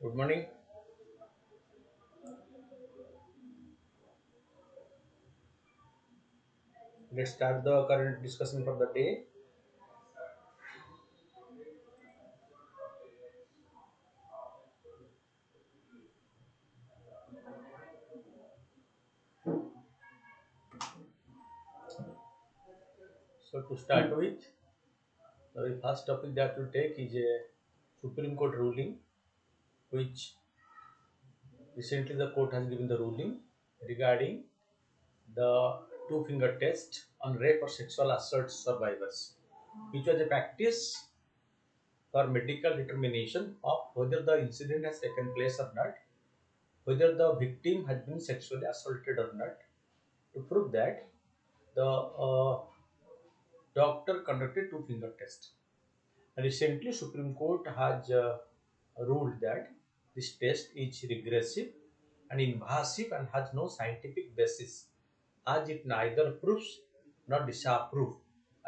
Good morning. Let's start the current discussion for the day. So to start with, the very first topic that we take is a Supreme Court ruling, which recently the court has given the ruling regarding the two-finger test on rape or sexual assault survivors, which was a practice for medical determination of whether the incident has taken place or not, whether the victim has been sexually assaulted or not. To prove that, the doctor conducted two-finger test. Recently, Supreme Court has ruled that this test is regressive and invasive and has no scientific basis, as it neither proves nor disapproves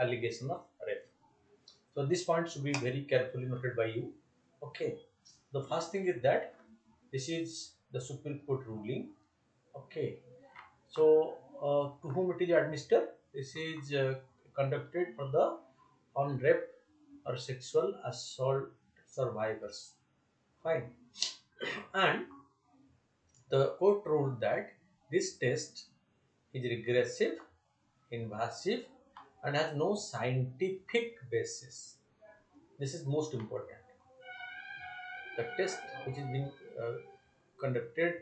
allegation of rape. So this point should be very carefully noted by you. Okay. The first thing is that this is the Supreme Court ruling. Okay. So to whom it is administered? This is conducted for the on rape or sexual assault survivors. Fine. And the court ruled that this test is regressive, invasive, and has no scientific basis. This is most important. The test, which has been conducted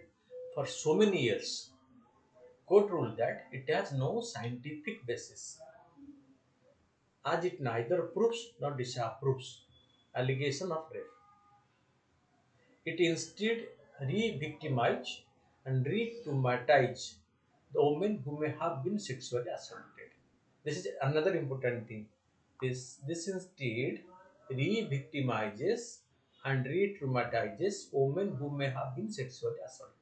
for so many years, court ruled that it has no scientific basis, as it neither proves nor disapproves allegation of rape. It instead re-victimize and re-traumatize the women who may have been sexually assaulted. This is another important thing. This instead re-victimizes and re-traumatizes women who may have been sexually assaulted.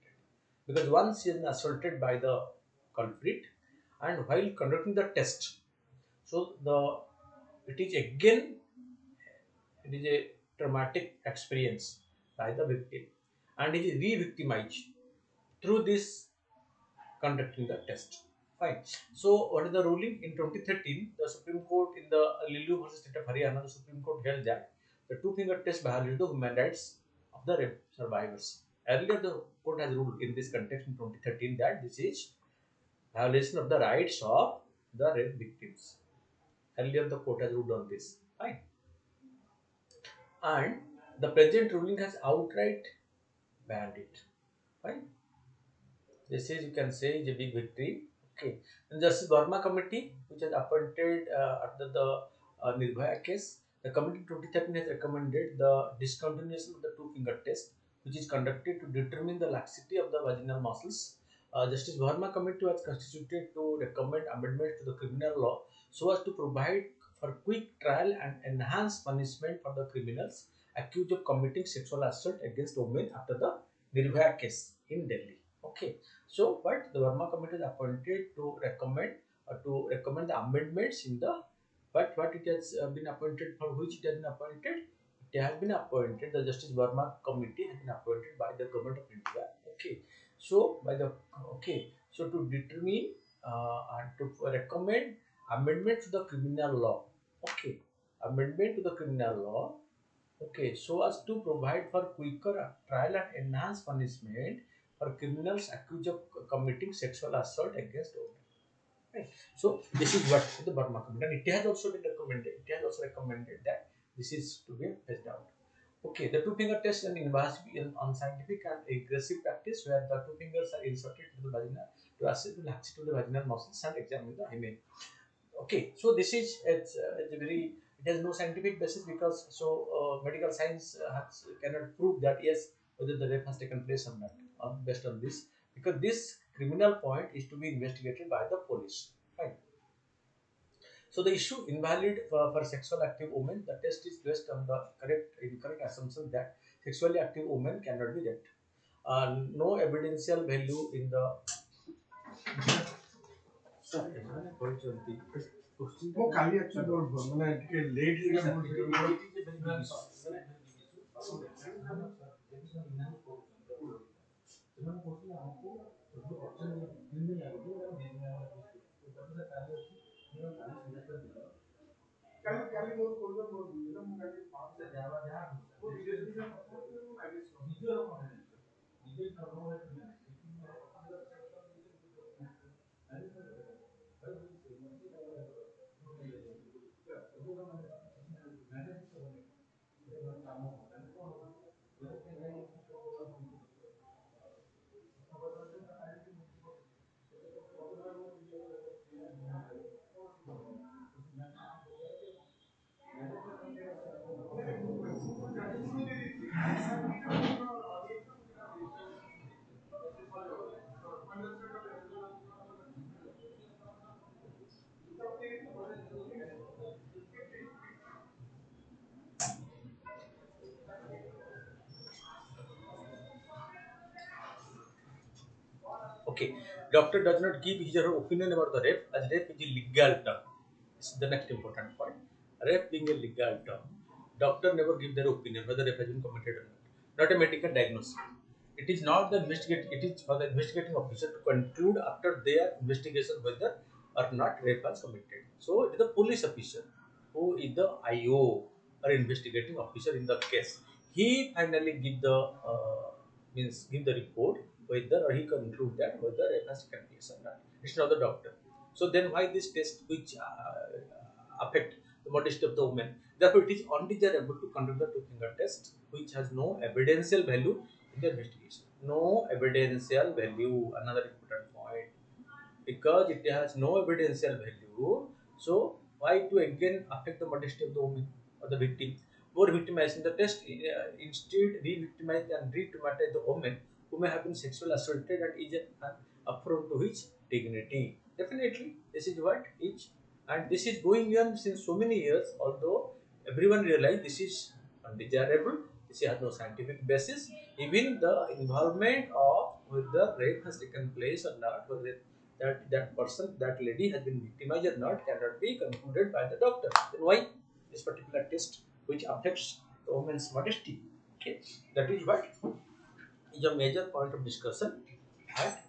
Because once she is assaulted by the culprit, and while conducting the test, so it is again it is a traumatic experience by the victim, and it is re-victimized through this conducting the test. Fine. So, what is the ruling? In 2013, the Supreme Court in the Lilu versus State of Haryana, the Supreme Court held that the two-finger test violated the human rights of the rape survivors. Earlier, the court has ruled in this context in 2013 that this is violation of the rights of the rape victims. Earlier, the court has ruled on this. Fine. And the present ruling has outright banned it. Fine. This is, you can say, is a big victory. Okay. And Justice Verma committee, which has appointed after the Nirbhaya case, the committee in 2013 has recommended the discontinuation of the two-finger test, which is conducted to determine the laxity of the vaginal muscles. Justice Verma committee was constituted to recommend amendments to the criminal law so as to provide for quick trial and enhanced punishment for the criminals accused of committing sexual assault against women after the Nirbhaya case in Delhi. Okay. So, what the Verma committee is appointed to recommend the amendments in the what it has been appointed for which it has been appointed. It has been appointed. The Justice Verma committee has been appointed by the government of India. Okay. So by the so to determine and to recommend amendment to the criminal law. Okay. Amendment to the criminal law. Okay, so as to provide for quicker trial and enhanced punishment for criminals accused of committing sexual assault against women. Right. So this is what the Burma committee, and it has also been recommended. It has also recommended that this is to be phased out. Okay, the two-finger test is an invasive, unscientific, and aggressive practice where the two fingers are inserted into the vagina to assess the laxity of the vaginal muscles and examine the hymen. Okay, so this is it's a very, it has no scientific basis because medical science cannot prove that yes, whether the rape has taken place or not based on this, because this criminal point is to be investigated by the police, right? So the issue invalid for sexual active women, the test is based on the incorrect assumption that sexually active women cannot be raped. No evidential value in the ମୁଁ କାଲି actually ମାନେ ଟିକେ late ହେଇଗଲା Okay, doctor does not give his or her opinion about the rape as rape is a legal term. This is the next important point. Rape being a legal term, doctor never give their opinion whether rape has been committed or not. Not a medical diagnosis. It is not the investigate. It is for the investigating officer to conclude after their investigation whether or not rape was committed. So it is the police officer who is the IO or investigating officer in the case. He finally give the means give the report whether or he conclude that whether rape has taken place or not. It's not the doctor. So then why this test which affect the modesty of the woman? Therefore, it is undesirable to conduct the two finger test which has no evidential value in the investigation. No evidential value. Another important point, because it has no evidential value. So why to again affect the modesty of the woman or the victim? More victimizing the test, instead re-victimize and re-traumatize the woman who may have been sexually assaulted and is an affront to his dignity. Definitely, this is what is, and this is going on since so many years. Although everyone realize this is undesirable, this has no scientific basis. Even the involvement of whether rape has taken place or not, whether that person, that lady has been victimized or not, cannot be concluded by the doctor. Then why this particular test which affects the woman's modesty? Okay, that is what is a major point of discussion at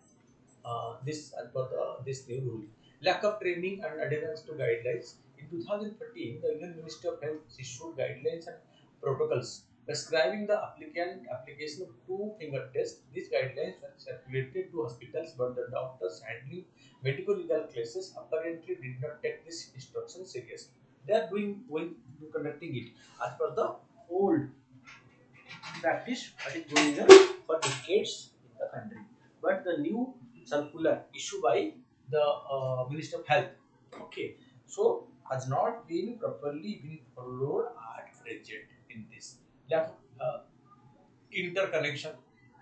this as per this new rule. Lack of training and adherence to guidelines. In 2013, the Union Ministry of Health issued guidelines and protocols prescribing the application of two-finger test. These guidelines were circulated to hospitals, but the doctors handling medical legal cases apparently did not take this instruction seriously. They are going to conducting it as per the old practice that is going on for decades in the country. But the new circular issued by the Minister of Health, okay, so has not been properly been followed at present in this. Lack of interconnection,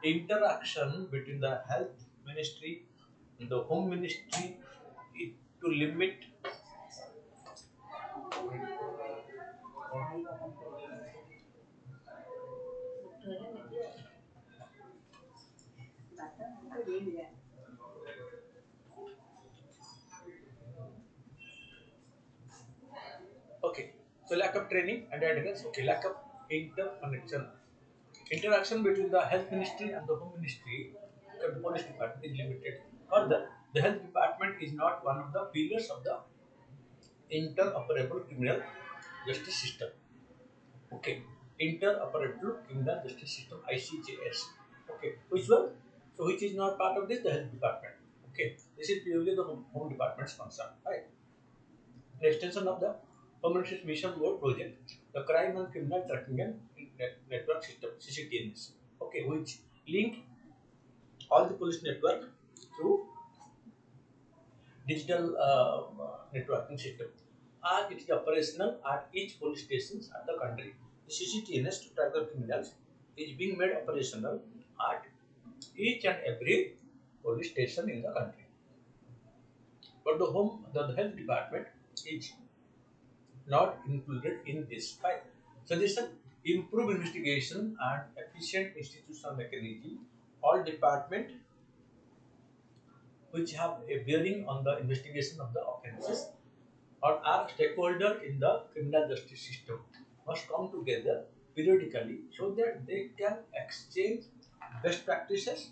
interaction between the health ministry and the home ministry to limit. Okay, so lack of training and adherence. Okay, lack of interconnection. Interaction between the health ministry and the home ministry and the police department is limited. Further, the health department is not one of the pillars of the interoperable criminal justice system. Okay, interoperable criminal justice system (ICJS). Okay, which one? So which is not part of this? The health department. Okay, this is purely the home department's concern. Right. An extension of the Communist Mission Board project, the Crime and Criminal Tracking and Network System (CCTNS). Okay, which link all the police network through digital networking system. And it is operational at each police stations at the country. The CCTNS to track the criminals is being made operational at each and every police station in the country. But the health department is not included in this file. Suggestion: improve investigation and efficient institutional mechanism. All department which have a bearing on the investigation of the offences or are stakeholder in the criminal justice system must come together periodically so that they can exchange best practices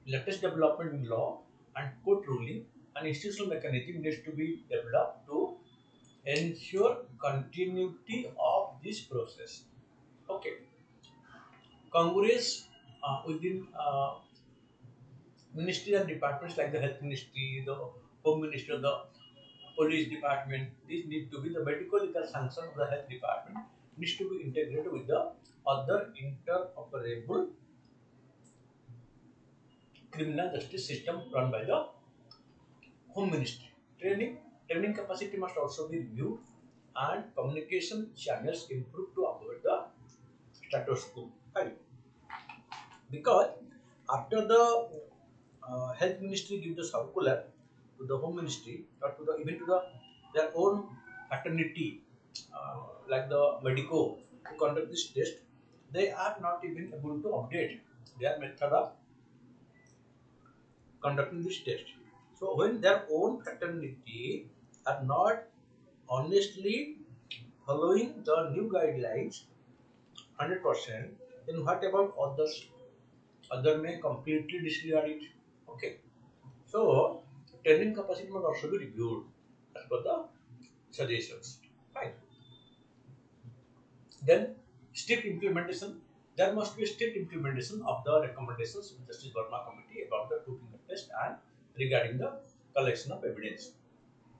latest development in law and court ruling and institutional mechanism needs to be developed to ensure continuity of this process. Okay, Congress within ministerial departments like the health ministry, the home ministry, the police department, these need to be the medical legal sanction of the health department needs to be integrated with the other interoperable criminal justice system run by the home ministry. Training capacity must also be reviewed and communication channels improved to avoid the status quo. Right? Because after the health ministry gives the circular to the home ministry or to the even to the their own fraternity like the medico to conduct this test, they are not even able to update their method of conducting this test. So when their own fraternity are not honestly following the new guidelines 100%, then what about others? Other may completely disregard it. Okay. So training capacity must also be reviewed as per the suggestions. Fine. Then strict implementation. There must be strict implementation of the recommendations of Justice Verma Committee about the two-finger test and regarding the collection of evidence.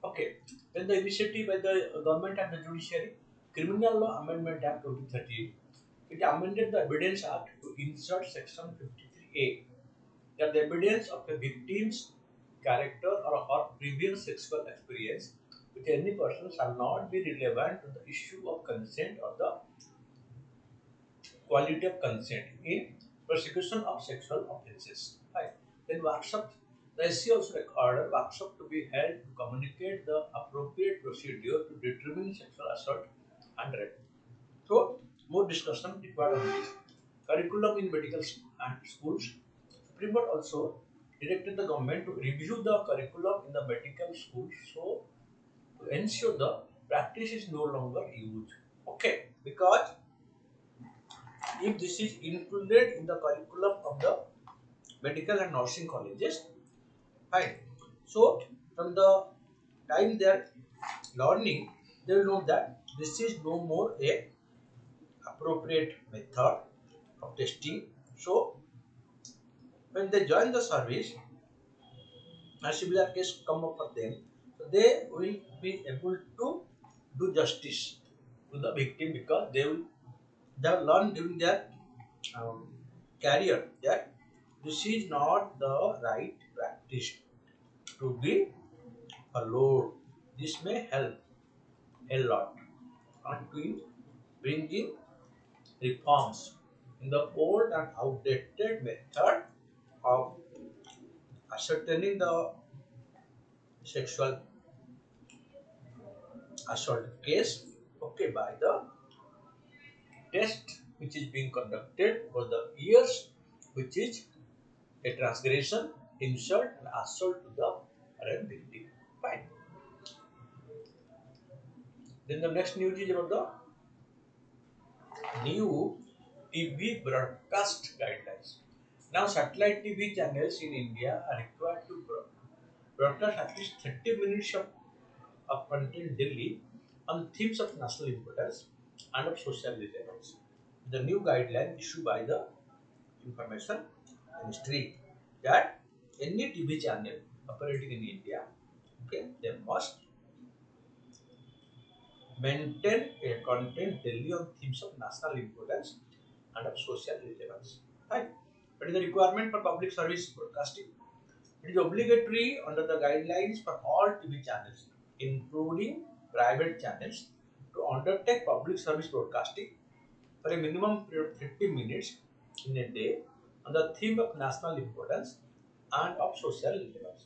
Okay. Then the initiative by the government and the judiciary, Criminal Law Amendment Act 2013, it amended the Evidence Act to insert Section 53A that the evidence of a victim's character or her previous sexual experience with any person shall not be relevant to the issue of consent or the quality of consent in prosecution of sexual offences. Right. Then workshop, the SC also ordered workshop to be held to communicate the appropriate procedure to determine sexual assault and rape. So, more discussion required on this. Curriculum in medical and schools. Supreme Court also directed the government to review the curriculum in the medical schools so to ensure the practice is no longer used. Okay, because if this is included in the curriculum of the medical and nursing colleges, fine. So from the time they are learning, they will know that this is no more a appropriate method of testing. So when they join the service, a similar case come up for them, so they will be able to do justice to the victim because they have learned during their um, career that this is not the right practice to be followed. This may help a lot and to bringing reforms in the old and outdated method of ascertaining the sexual assault case, okay, by the test which is being conducted for the years, which is a transgression, insult, and assault to the rape victim. Fine. Then the next news is about the new TV broadcast guidelines. Now, satellite TV channels in India are required to broadcast at least 30 minutes of content daily on themes of national importance and of social relevance. The new guideline issued by the Information Ministry that any TV channel operating in India, okay, they must maintain a content daily on themes of national importance and of social relevance. Right? But is the requirement for public service broadcasting. It is obligatory under the guidelines for all TV channels, including private channels, to undertake public service broadcasting for a minimum period of 30 minutes in a day on the theme of national importance and of social relevance.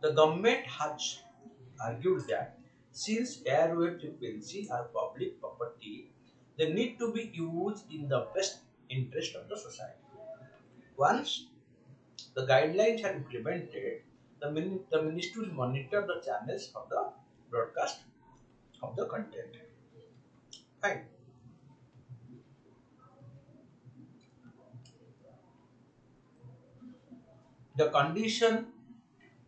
The government has argued that since airwave frequency are public property, they need to be used in the best interest of the society. Once the guidelines are implemented, the ministry will monitor the channels for the broadcast of the content. Fine. The condition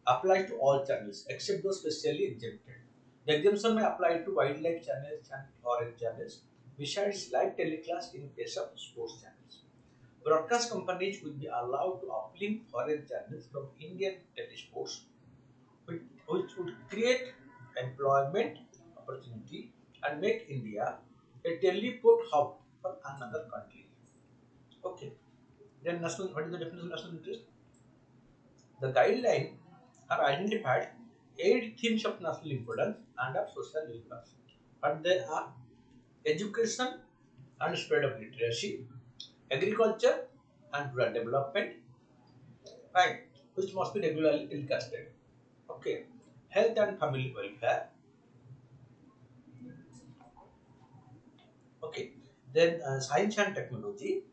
applies to all channels except those specially exempted. The exemption may apply to wildlife channels and foreign channels, besides live telecast in case of sports channels. Broadcast companies will be allowed to uplink foreign channels from Indian telesports, which would create employment opportunity and make India a teleport hub for another country. Okay. Then national, what is the definition of national interest? The guidelines have identified 8 themes of national importance and of social relevance. But they are education and spread of literacy, agriculture and rural development, right, which must be regularly telecasted. Okay, health and family welfare. Okay, then science and technology.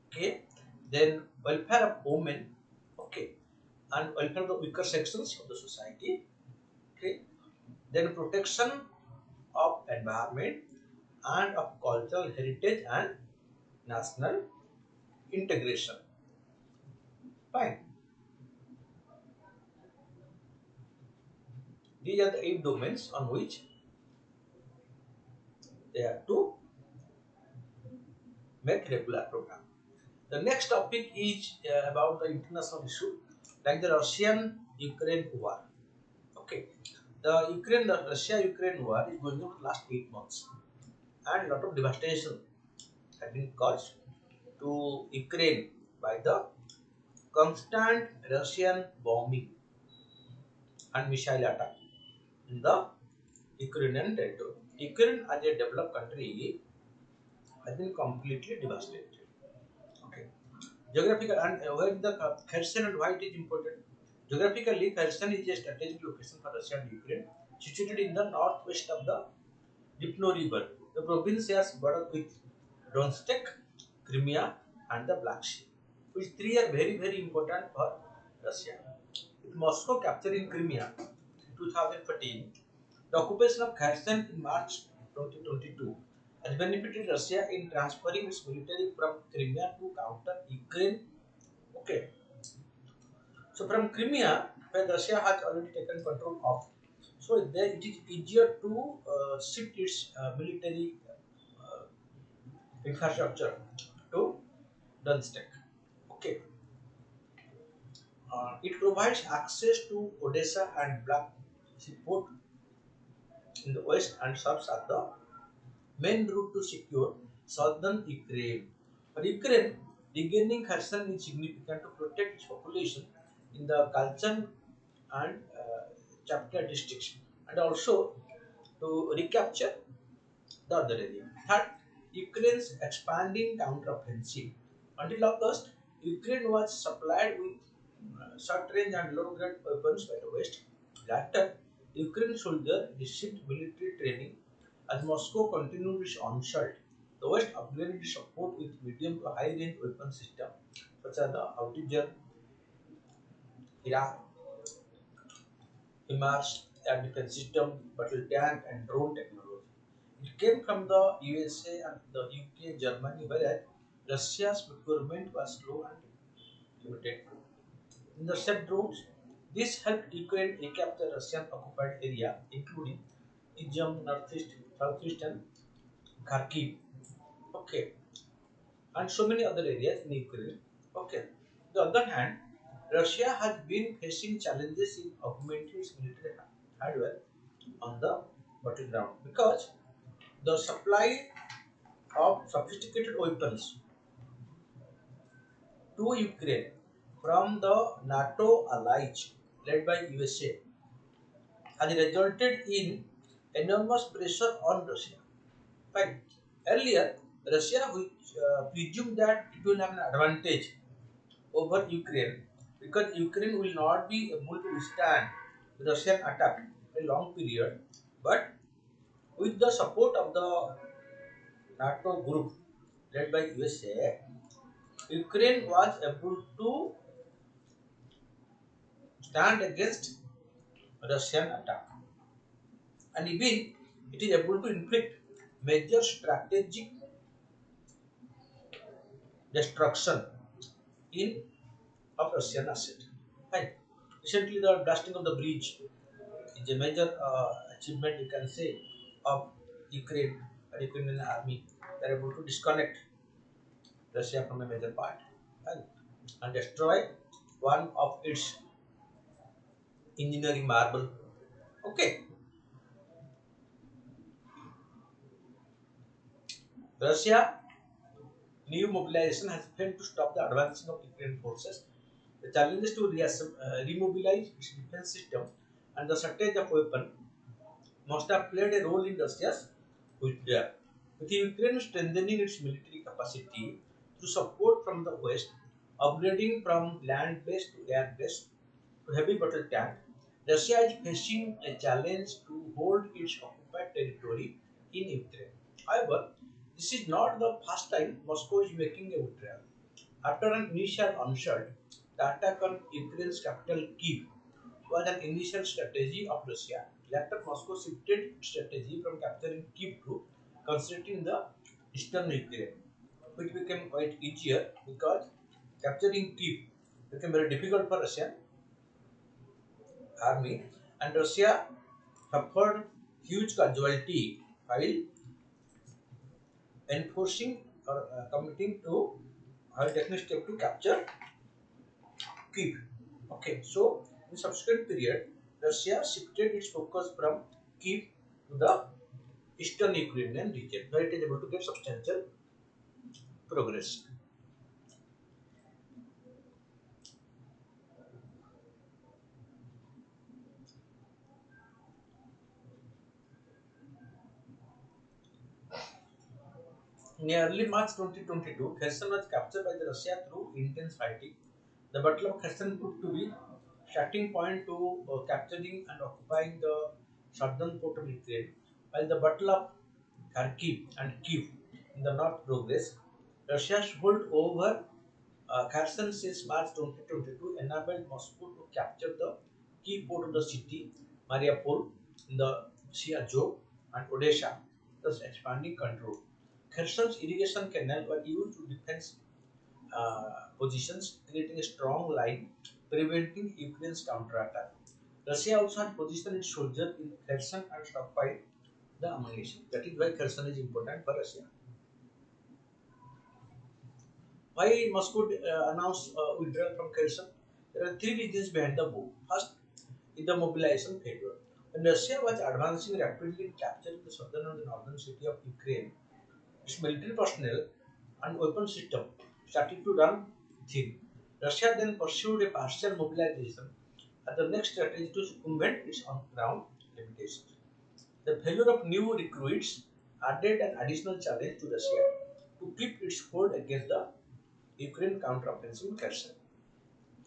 Okay, then welfare of women. Okay, and welfare of the weaker sections of the society. Okay, then protection of environment and of cultural heritage and national integration. Fine. These are the 8 domains on which they have to make regular program. The next topic is about the international issue like the Russian-Ukraine war. Okay, the Russia-Ukraine war is going on for the last 8 months, and a lot of devastation has been caused to Ukraine by the constant Russian bombing and missile attack in the Ukrainian territory. Ukraine, as a developed country, has been completely devastated. Okay. Geographical and where the Kherson and why it is important. Geographically, Kherson is a strategic location for Russia and Ukraine, situated in the northwest of the Dnipro River. The province has border with Donetsk, Crimea, and the Black Sea, which three are very important for Russia. With Moscow capturing Crimea in 2014, the occupation of Kherson in March 2022 has benefited Russia in transferring its military from Crimea to counter Ukraine. Okay, so from Crimea, where Russia has already taken control of, so there it is easier to shift its military uh, infrastructure to Donetsk. Okay, it provides access to Odisha and Black Sea port in the west and serves as the main route to secure southern Ukraine. For Ukraine, regaining Kherson is significant to protect its population in the Kherson and Chapter districts, and also to recapture the other area. Third, Ukraine's expanding counteroffensive. Until August, Ukraine was supplied with short-range and low-grade weapons by the West. Later, Ukraine soldiers received military training as Moscow continued its onslaught. The West upgraded its support with medium to high-range weapon systems such as the Outriger, Iraq, HIMARS, air defense system, battle tank, and drone technology. It came from the USA and the UK, Germany, whereas Russia's procurement was slow and limited. In the said routes, this helped Ukraine recapture Russian occupied area, including Izium, northeast, southeast, and Kharkiv. Okay, and so many other areas in Ukraine. Okay. On the other hand, Russia has been facing challenges in augmenting its military hardware on the battleground because the supply of sophisticated weapons to Ukraine from the NATO allies led by USA has resulted in enormous pressure on Russia. Right. Earlier, Russia which presumed that it will have an advantage over Ukraine because Ukraine will not be able to withstand the Russian attack for a long period. But with the support of the NATO group led by USA, Ukraine was able to stand against Russian attack, and even it is able to inflict major strategic destruction in of Russian asset. Fine. Recently, the blasting of the bridge is a major achievement, you can say, of Ukraine or Ukrainian army. They are able to disconnect Russia from a major part, fine, and destroy one of its engineering marvel. Okay, Russia new mobilization has failed to stop the advancing of Ukrainian forces. The challenges to remobilize its defense system and the shortage of weapons must have played a role in Russia's withdrawal. With Ukraine strengthening its military capacity through support from the West, upgrading from land-based to air-based to heavy battle tank, Russia is facing a challenge to hold its occupied territory in Ukraine. However, this is not the first time Moscow is making a withdrawal. After an initial onslaught, the attack on Ukraine's capital Kyiv was an initial strategy of Russia. Later, Moscow shifted its strategy from capturing Kyiv to concentrating the eastern Ukraine, which became quite easier because capturing Kyiv became very difficult for Russian army, and Russia suffered huge casualty while enforcing or committing to taking step to capture Kyiv. Okay, so in subsequent period, Russia shifted its focus from Kyiv to the eastern Ukrainian region, where it is able to get substantial progress. In early March 2022, Kherson was captured by the Russia through intense fighting. The Battle of Kherson proved to be starting point to capturing and occupying the southern port of Ukraine, while the Battle of Kharkiv and Kyiv in the north progressed. Russia's hold over Kherson since March 2022 enabled Moscow to capture the key port of the city, Mariupol, in the Sea Azov and Odisha, thus expanding control. Kherson's irrigation canal were used to defend positions, creating a strong line preventing Ukraine's counterattack. Russia also had positioned its soldiers in Kherson and stockpiled the ammunition. That is why Kherson is important for Russia. Why Moscow announced withdrawal from Kherson? There are three reasons behind the move. First is the mobilization failure. When Russia was advancing rapidly in capturing the southern and the northern city of Ukraine, its military personnel and weapon system started to run thin. Russia then pursued a partial mobilization as the next strategy to circumvent its on-ground limitations. The failure of new recruits added an additional challenge to Russia to keep its hold against the Ukraine counteroffensive in Kherson.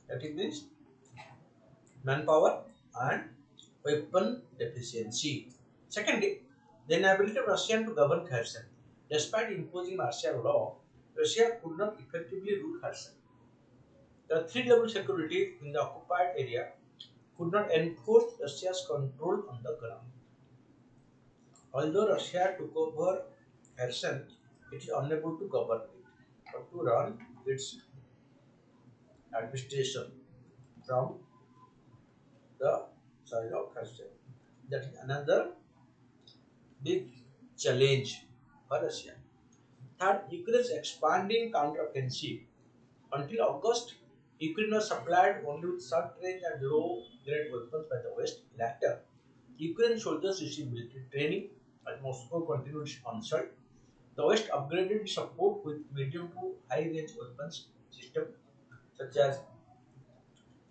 That is means manpower and weapon deficiency. Secondly, the inability of Russia to govern Kherson. Despite imposing martial law, Russia could not effectively rule Kherson. The three-level security in the occupied area could not enforce Russia's control on the ground. Although Russia took over Kherson, it is unable to govern it or to run its administration from the soil of Kherson. That is another big challenge for Russia. Third, Ukraine's expanding counteroffensive. Until August, Ukraine was supplied only with short-range and low-grade weapons by the West. Later, Ukrainian soldiers received military training as Moscow continued its onslaught. The West upgraded its support with medium to high-range weapons systems such as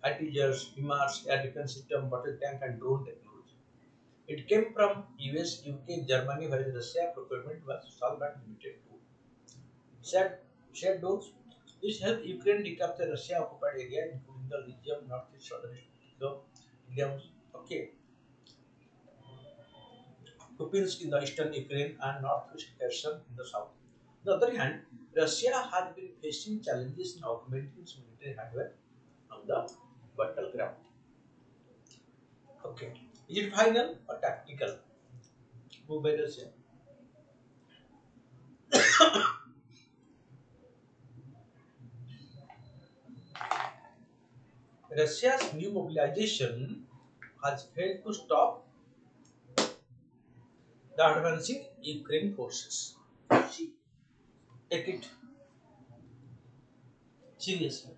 artillers, HIMARS, air defense system, battle tank, and drone technology. It came from US, UK, Germany, while Russia procurement was small and limited to shared doors. This helped Ukraine recapture Russia occupied area, including the region northeast southern the regions. Okay, Kupinsk in the eastern Ukraine and northwest Kherson in the south. On the other hand, Russia has been facing challenges in augmenting its military hardware on the battleground. Okay, is it final or tactical? Move by Russia. Russia's new mobilization has failed to stop the advancing Ukraine forces. See, take it seriously.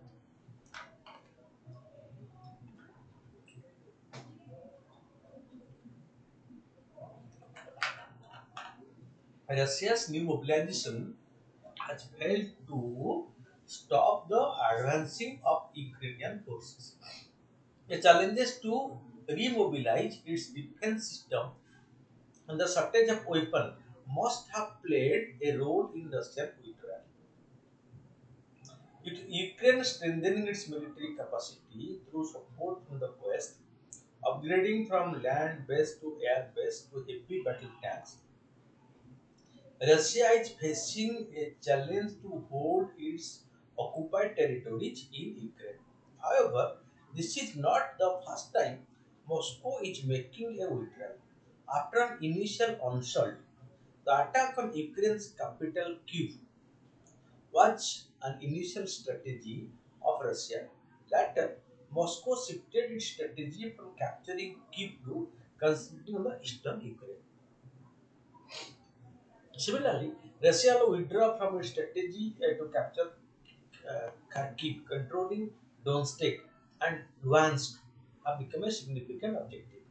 Russia's new mobilization has failed to stop the advancing of Ukrainian forces. The challenges to remobilize its defense system and the shortage of weapons must have played a role in Russian withdrawal. Ukraine strengthening its military capacity through support from the West, upgrading from land base to air base to heavy battle tanks. Russia is facing a challenge to hold its occupied territories in Ukraine. However, this is not the first time Moscow is making a withdrawal. After an initial onslaught, the attack on Ukraine's capital Kyiv was an initial strategy of Russia. Later, Moscow shifted its strategy from capturing Kyiv to concentrating on the eastern Ukraine. Similarly, Russia will withdraw from its strategy to capture Kharkiv, controlling Donetsk and Luhansk have become a significant objective.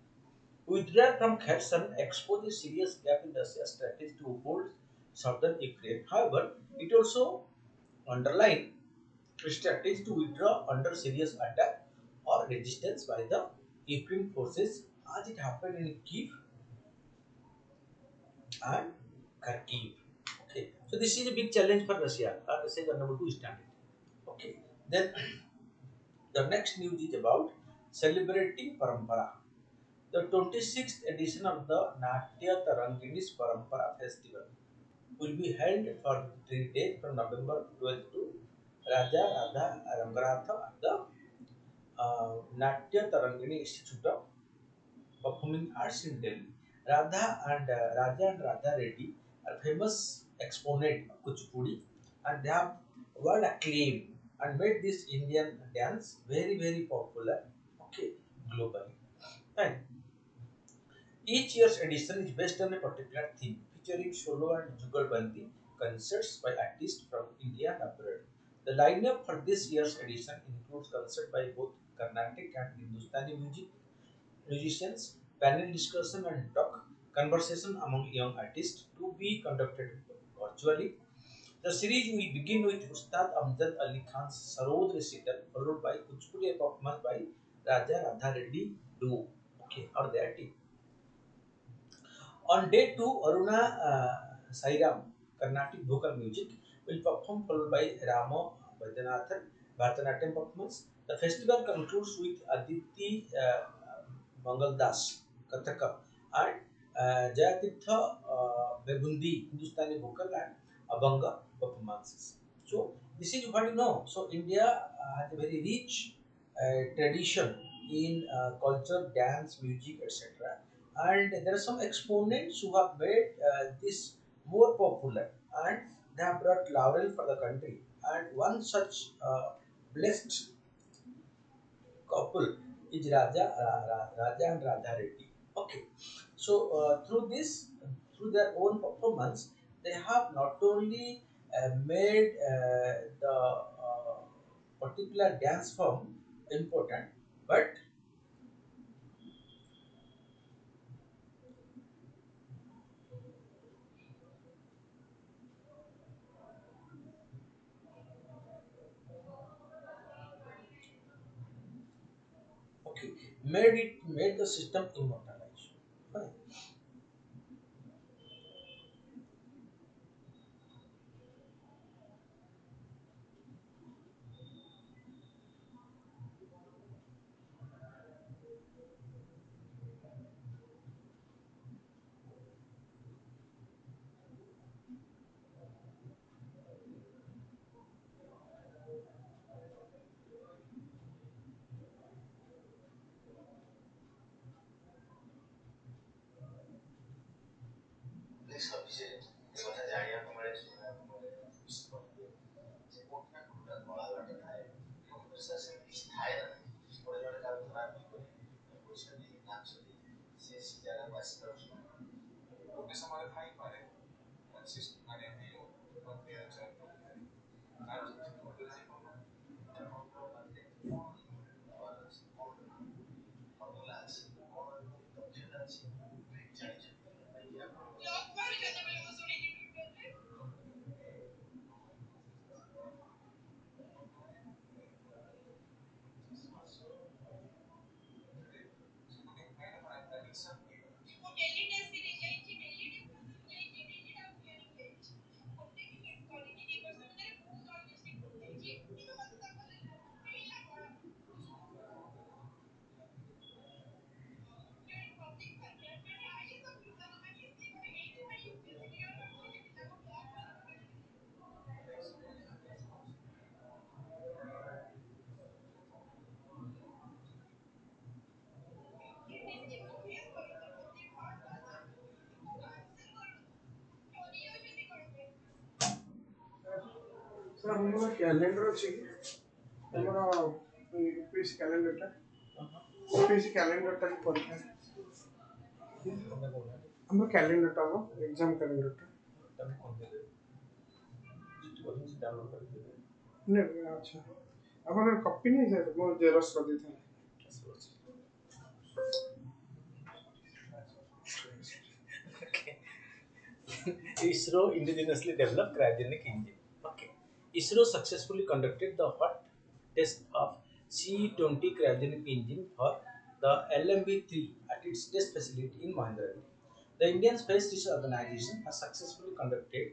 Withdrawal from Kherson exposed a serious gap in Russia's strategy to hold southern Ukraine. However, it also underlined its strategy to withdraw under serious attack or resistance by the Ukraine forces, as it happened in Kiev and Kharkiv. Okay, so this is a big challenge for Russia. Russia is unable to stand it. Okay, then the next news is about celebrating Parampara. The 26th edition of the Natya Tarangini's Parampara Festival will be held for 3 days from November 12th to Raja Radha Rangaratha at the Natya Tarangini Institute of Performing Arts in Delhi. Raja and Radha Reddy are famous exponent of Kuchipudi, and they have world acclaim and made this Indian dance very popular. Okay, globally. Fine. Each year's edition is based on a particular theme, featuring solo and jugalbandi concerts by artists from India and abroad. The lineup for this year's edition includes concerts by both Carnatic and Hindustani musicians, panel discussion and talk conversation among young artists to be conducted virtually. The series will begin with Ustad Amjad Ali Khan's Sarod recital, followed by Kuchipudi performance by Raja Radha Reddy duo. Okay, or their team. On day two, Aruna Sairam, Carnatic vocal music, will perform followed by Ramo Vaidyanathan, Bharatanatyam performance. The festival concludes with Aditi Mangaldas, Kathaka, and Jayatirtha Begundi, Hindustani vocal and Abhanga performances. So, this is what you know. So, India has a very rich tradition in culture, dance, music, etc. And there are some exponents who have made this more popular, and they have brought laurel for the country. And one such blessed couple is Raja and Radha Reddy. Okay, so through their own performance, they have not only made the particular dance form important, but okay, made the system immortalized. Fine. Sir ଆମର calendar ଅଛି କି ଆମର UPSC କ୍ୟାଲେଣ୍ଡରଟା UPSC କ୍ୟାଲେଣ୍ଡରଟା ବି ପରୀକ୍ଷା ଆମର କ୍ୟାଲେଣ୍ଡରଟା ଆମ exam କ୍ୟାଲେଣ୍ଡରଟା ଆଚ୍ଛା ଆପଣ copy ନେଇ ସାର୍ ମୁଁ ଜେରକ୍ସ କରିଦେଇଥାନ୍ତି। ISRO indigenously developed cryogenic engine. Okay. ISRO successfully conducted the hot test of C-20 cryogenic engine for the LMB-3 at its test facility in Mahendragiri. The Indian Space Research Organization has successfully conducted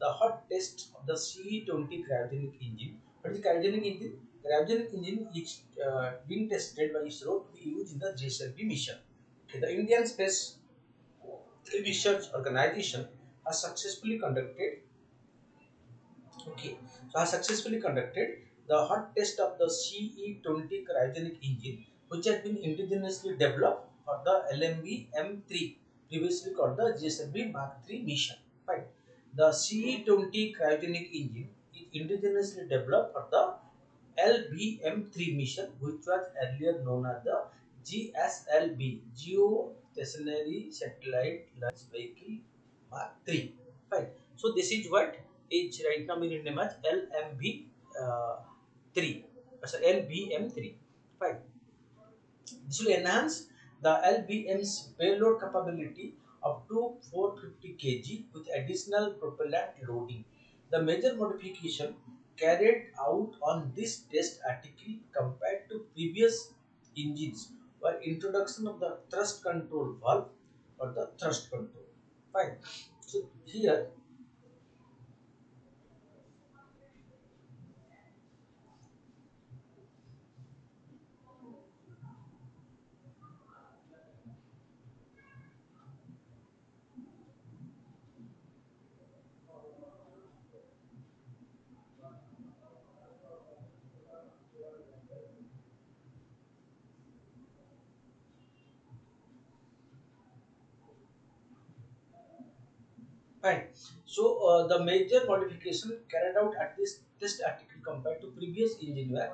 the hot test of the C-20 cryogenic engine. What is the cryogenic engine? Cryogenic engine is being tested by ISRO to be used in the JSLV mission. Okay, the Indian Space Research Organization has successfully conducted the hot test of the CE-20 cryogenic engine, which has been indigenously developed for the LMB M3, previously called the GSLV Mark III mission. Right. The CE-20 cryogenic engine is indigenously developed for the LBM3 mission, which was earlier known as the GSLV Geostationary Satellite Launch Vehicle Mark III. Fine. So this is what is right now being named as LMV 3. So LBM 3. Fine. This will enhance the LBM's payload capability up to 450 kg with additional propellant loading. The major modification carried out on this test article compared to previous engines were introduction of the thrust control valve or the thrust control. Fine. So here, fine. So the major modification carried out at this test article compared to previous engine were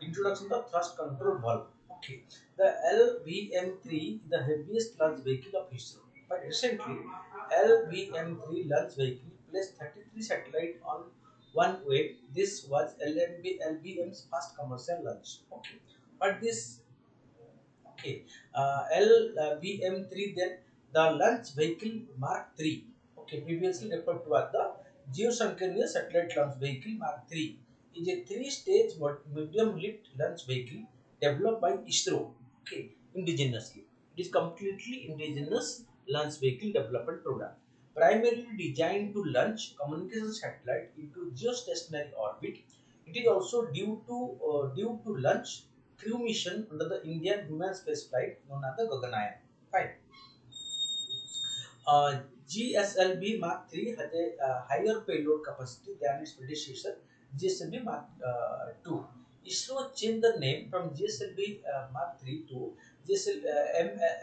introduction of thrust control valve. Okay, the LVM3 is the heaviest launch vehicle of history. But recently, LVM3 launch vehicle placed 33 satellites on one way. This was LVM's first commercial launch. Okay, but this Okay, LVM3 then the launch vehicle Mark III. Okay, previously referred to as the Geosynchronous Satellite Launch Vehicle Mark III is a three-stage medium-lift launch vehicle developed by ISRO. Okay, indigenously. It is completely indigenous launch vehicle development program, primarily designed to launch communication satellite into geostationary orbit. It is also due to launch crew mission under the Indian human space flight known as the Gaganyaan. Fine. GSLV Mark III has a higher payload capacity than its predecessor GSLV Mark II. ISRO changed the name from GSLV Mark III to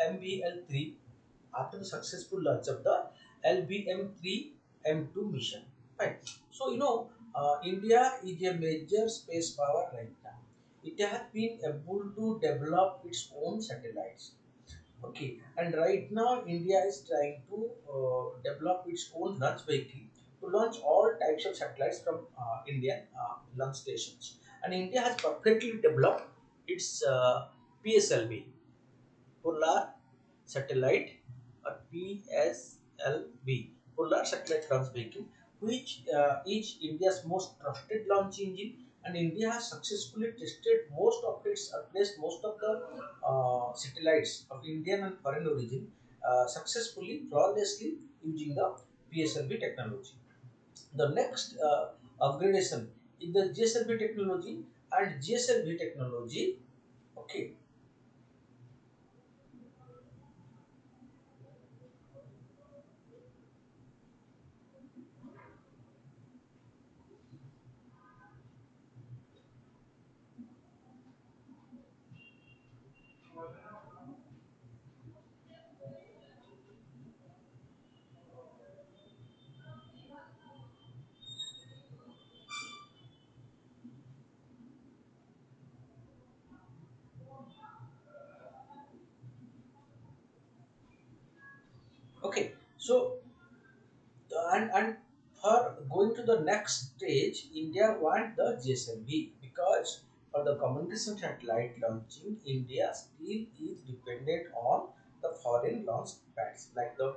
MBL3 after the successful launch of the LBM3 M2 mission. Right. So India is a major space power right now. It has been able to develop its own satellites. Okay, and right now India is trying to develop its own launch vehicle to launch all types of satellites from Indian launch stations. And India has perfectly developed its PSLV, Polar Satellite, or PSLV, Polar Satellite Launch Vehicle, which is India's most trusted launch engine. And India has successfully tested most of its, placed most of the satellites of Indian and foreign origin successfully, flawlessly using the PSLV technology. The next upgradation is the GSLV technology, and GSLV technology. Okay, okay. So and for going to the next stage, India want the GSLV because for the communication satellite launching, India still is dependent on the foreign launch pads like the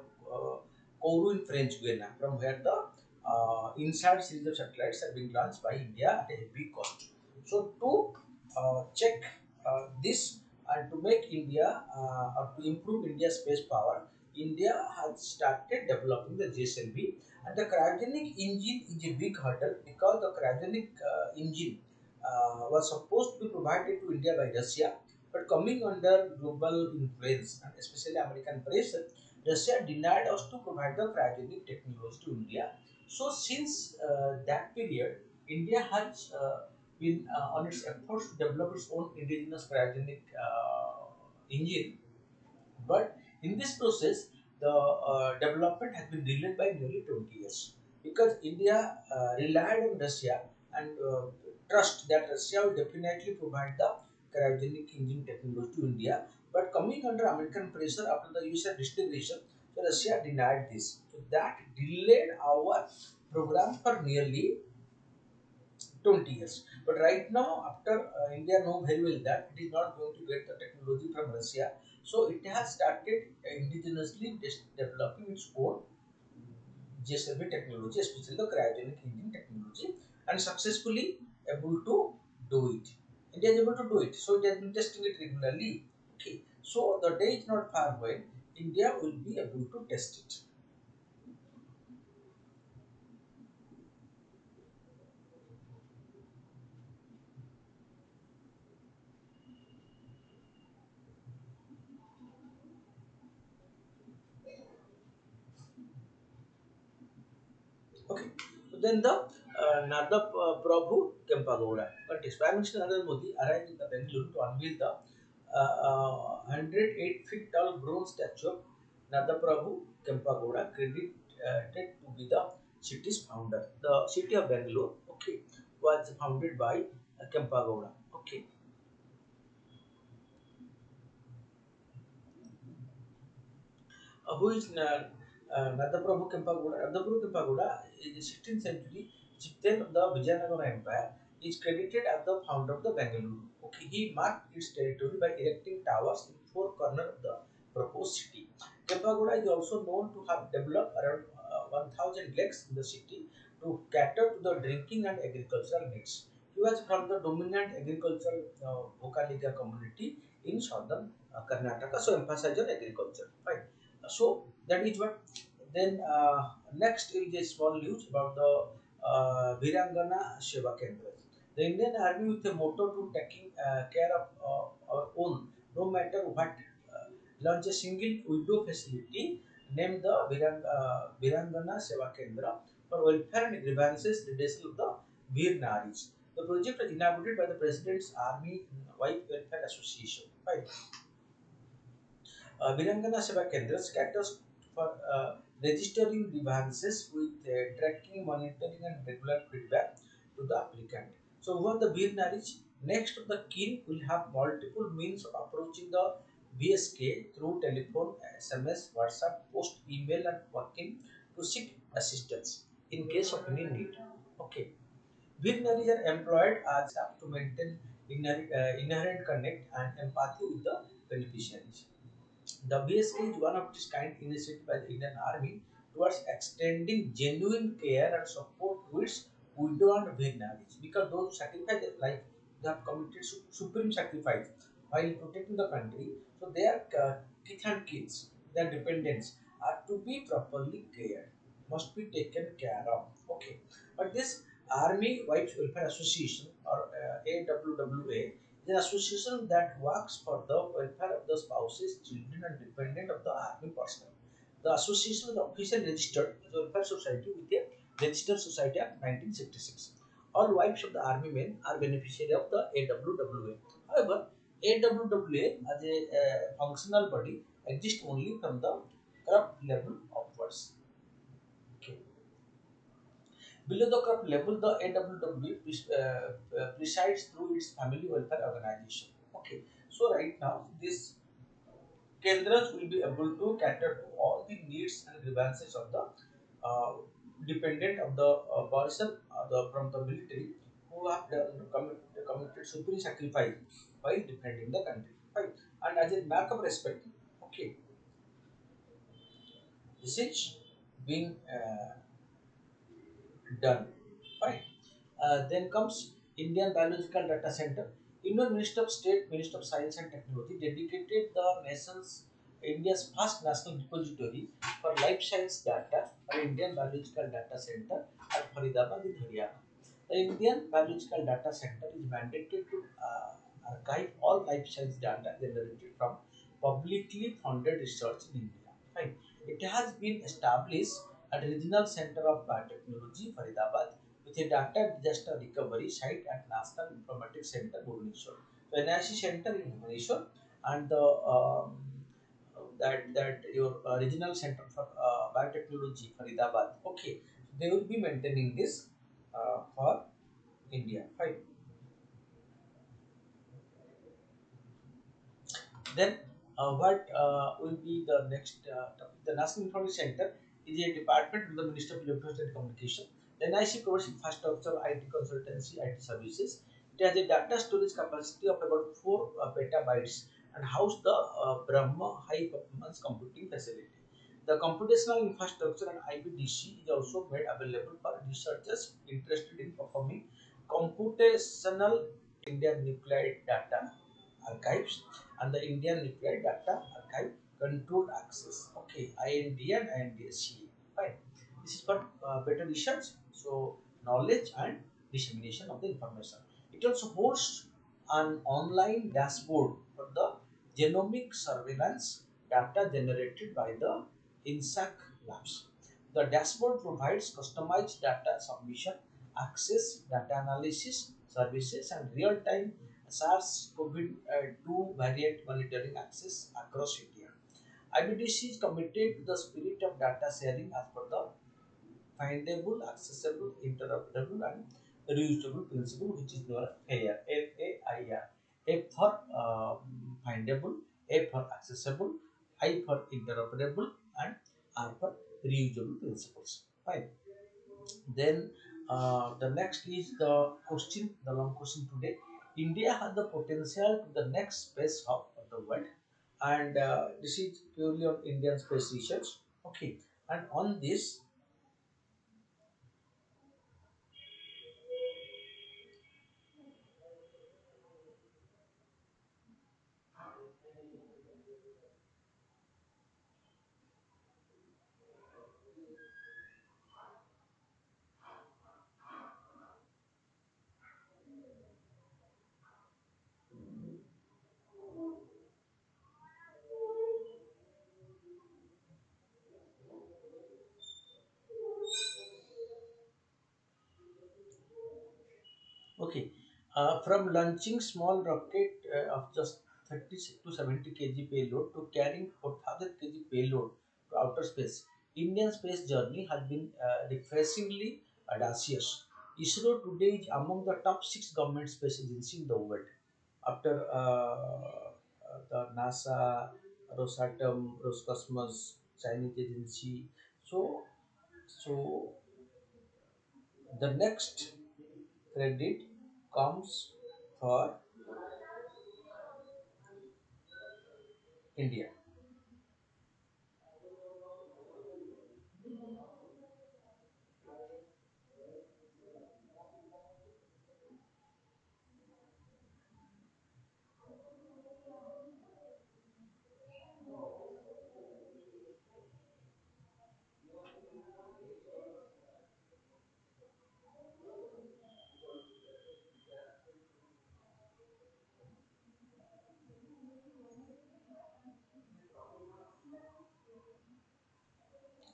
Kourou in French Guiana, from where the inside series of satellites have been launched by India at a heavy cost. So to check this and to make India or to improve India's space power, India has started developing the GSLV, and the cryogenic engine is a big hurdle because the cryogenic engine was supposed to be provided to India by Russia, but coming under global influence and especially American pressure, Russia denied us to provide the cryogenic technology to India. So since that period, India has been on its efforts to develop its own indigenous cryogenic engine, but in this process, the development has been delayed by nearly 20 years because India relied on Russia and trust that Russia will definitely provide the cryogenic engine technology to India. But coming under American pressure after the US disintegration, so Russia denied this. So that delayed our program for nearly 20 years. But right now, after India know very well that it is not going to get the technology from Russia, so it has started indigenously developing its own GSLV technology, especially the cryogenic engine technology, and successfully able to do it. India is able to do it, so it has been testing it regularly. Okay, so the day is not far when India will be able to test it. Okay. So then the Nada Prabhu Kempagowda contest. Prime Minister Narendra Modi arrived in the Bengaluru to unveil the 108 feet tall bronze statue of Nada Prabhu Kempagowda, credited to be the city's founder. The city of Bangalore, okay, was founded by Kempagowda. Okay, who is Nadaprabhu Kempagowda. Nadaprabhu Kempagowda is the 16th century chieftain of the Vijayanagara Empire. He is credited as the founder of the Bangalore. Okay, he marked its territory by erecting towers in four corners of the proposed city. Kempagowda is also known to have developed around 1,000 lakes in the city to cater to the drinking and agricultural needs. He was from the dominant agricultural Bhokaliga community in southern Karnataka, so emphasize on agriculture. Fine. So that is what. Then next is a small news about the Virangana Seva Kendra. The Indian Army, with a motto to taking care of our own, no matter what, launched a single widow facility named the Virangana Seva Kendra for welfare and grievances redressal of the Veer Naris. The project was inaugurated by the President's Army Wife Welfare Association. Right. Virangana Seva Kendras caters for registering grievances with tracking, monitoring, and regular feedback to the applicant. So, who are the Veer Naris? Next of the kin will have multiple means of approaching the VSK through telephone, SMS, WhatsApp, post, email, and working to seek assistance in case of any need. Okay. Visionaries are employed as staff to maintain inherent connect and empathy with the beneficiaries. The BSK is one of this kind initiative by the Indian Army towards extending genuine care and support to its widow and vignaries because those who sacrifice their life, they have committed supreme sacrifice while protecting the country. So their kith and kids, their dependents are to be properly cared, must be taken care of. Okay, but this Army Wives Welfare Association or AWWA is an association that works for the welfare of the spouses, children, and dependent of the army personnel. The association is officially registered as a welfare society with a registered society act 1966. All wives of the army men are beneficiary of the AWWA. However, AWWA as a functional body exists only from the corrupt level upwards. Okay. Below the crop level, the AWW presides through its family welfare organization. Okay, so right now, this Kendras will be able to cater to all the needs and grievances of the uh, dependent of the person from the military who have committed supreme sacrifice while defending the country. Right, and as a mark of respect, okay, this is being done. Fine. Then comes Indian Biological Data Center. Indian Minister of State, Minister of Science and Technology dedicated the nation's India's first national repository for life science data for Indian Biological Data Center at Faridabad in Haryana. The Indian Biological Data Center is mandated to archive all life science data generated from publicly funded research in India. Fine. It has been established at Regional Center of Biotechnology, Faridabad, with a data disaster recovery site at National Informatics Center, Bhubaneswar. So, NIC Center in Bhubaneswar and the that your Regional Center for Biotechnology, Faridabad. Okay, so they will be maintaining this for India. Fine. Then, what will be the next topic? The National Information Center is a department of the Ministry of Electronics and Communication. The NIC covers infrastructure, IT consultancy, IT services. It has a data storage capacity of about 4 petabytes and house the Brahma high performance computing facility. The computational infrastructure and IBDC is also made available for researchers interested in performing computational Indian nuclear data archives and the Indian Nuclear Data Archive Controlled Access. Okay, IND and INDSC. Fine. This is for better research, so knowledge and dissemination of the information. It also hosts an online dashboard for the genomic surveillance data generated by the INSAC labs. The dashboard provides customized data submission, access, data analysis, services, and real-time SARS-CoV-2 variant monitoring access across India. IBDC is committed to the spirit of data sharing as per the findable, accessible, interoperable, and reusable principle, which is known as FAIR. F-A-I-R. F for findable, A for accessible, I for interoperable, and R for reusable principles. Fine. Then the next is the question, the long question today. India has the potential to the next space hub of the world, and this is purely on Indian space research. Okay, and on this, okay, from launching small rocket of just 30 to 70 kg payload to carrying 4,000 kg payload to outer space, Indian space journey has been refreshingly audacious. ISRO today is among the top 6 government space agencies in the world after the NASA, Rosatom, Roscosmos, Chinese agency. So, so the next credit comes for India.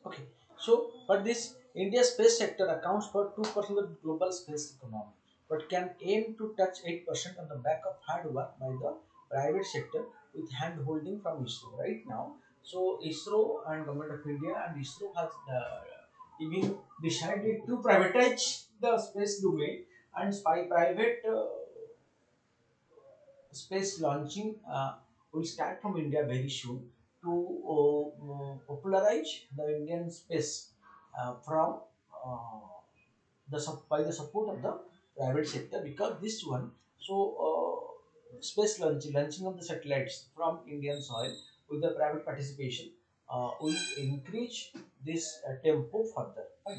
Okay, so but this India space sector accounts for 2% of the global space economy, but can aim to touch 8% on the back of hard work by the private sector with hand holding from ISRO right now. So ISRO and Government of India and ISRO has even decided to privatize the space domain and private space launching will start from India very soon to popularize the Indian space from by the support of the private sector, because this one, so space launching of the satellites from Indian soil with the private participation will increase this tempo further. Right?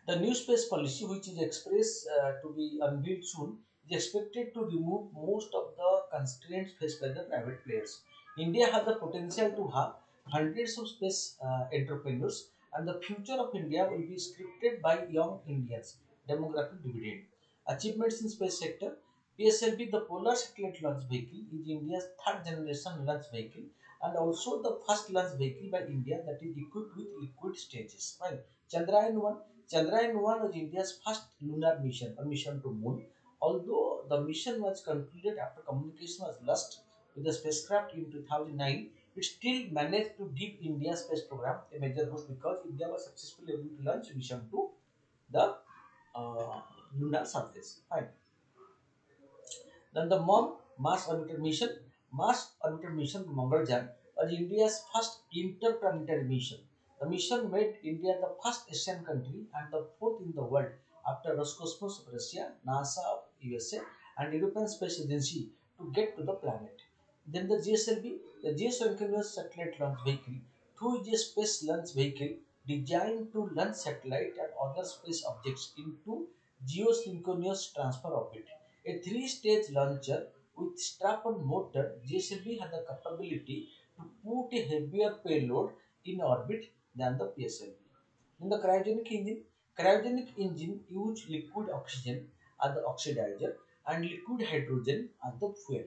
The new space policy, which is expressed to be unveiled soon, is expected to remove most of the constraints faced by the private players. India has the potential to have hundreds of space entrepreneurs, and the future of India will be scripted by young Indians. Demographic dividend. Achievements in space sector. PSLV, the Polar Satellite Launch Vehicle, is India's third generation launch vehicle and also the first launch vehicle by India that is equipped with liquid stages. Right? Chandrayaan 1 Chandrayaan 1 was India's first lunar mission, a mission to moon. Although the mission was concluded after communication was lost with the spacecraft in 2009, it still managed to give India's space program a major boost because India was successfully able to launch mission to the uh, lunar surface. Fine. Then the MOM Mars Orbiter Mission. Mars Orbiter Mission Mangalyaan was India's first interplanetary mission. The mission made India the first Asian country and the fourth in the world after Roscosmos of Russia, NASA of USA, and European Space Agency to get to the planet. Then the GSLV, the Geosynchronous Satellite Launch Vehicle, through is a space launch vehicle designed to launch satellite and other space objects into geosynchronous transfer orbit. A three-stage launcher with strap-on motor, GSLV had the capability to put a heavier payload in orbit than the PSLV. In the cryogenic engine used liquid oxygen as the oxidizer and liquid hydrogen as the fuel.